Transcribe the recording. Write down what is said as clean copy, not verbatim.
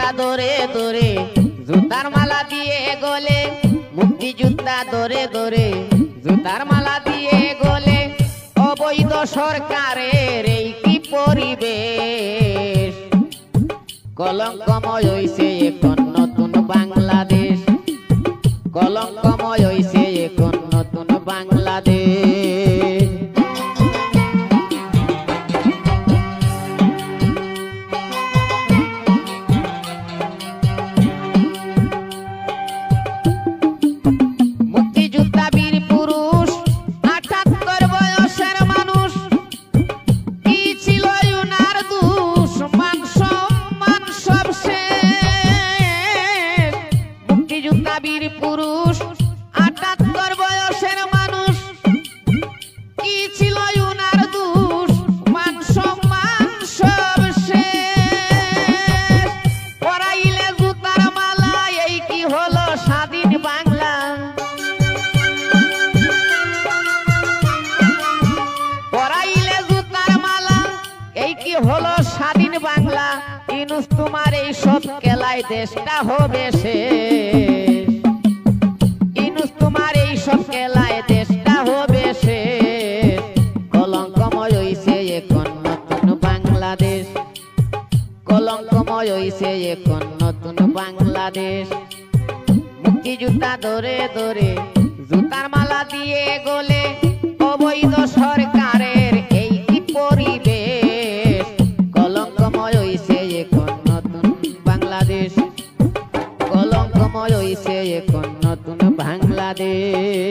মুক্তিযোদ্ধা দরে দরে জুতার মালা দিয়ে গলে, মুক্তিযোদ্ধা দরে দরে জুতার মালা দিয়ে গলে, অবৈধ সরকারের এই কি পরিবেশ, কলঙ্কময় হইছে এখন নতুন বাংলাদেশ, কলঙ্কময় হইছে এখন নতুন বাংলাদেশ। মুক্তিযোদ্ধা বীর পুরুষ ৭৮ বয়সের মানুষ, কি ছিল উনার দোষ, মান সম্মান সব শেষ। মুক্তিযোদ্ধা বীর পুরুষ ৭৮ বয়সের মানুষ, কি ছিল উনার দোষ, মান সম্মান সব শেষ। পরাইলে জুতার মালা এই কি হলো স্বাধীন বাংলা, পরাইলে জুতার মালা এই কি হলো স্বাধীন বাংলা। ইনুস তোমার এই সব খেলায় দেশটা হবে শেষ, ইনুস তোমার এই সব খেলায় দেশটা হবে শেষ। কলঙ্কময় হইছে এখন নতুন বাংলাদেশ, কলঙ্কময় হইছে এখন নতুন বাংলাদেশ। মুক্তিযোদ্ধা দরে দরে জুতার মালা দিয়ে গলে, অবৈধ সরকারের এই কি পরিবেশ, কলঙ্কময় হইছে এখন নতুন বাংলাদেশ, কলঙ্কময় হইছে এখন নতুন বাংলাদেশ।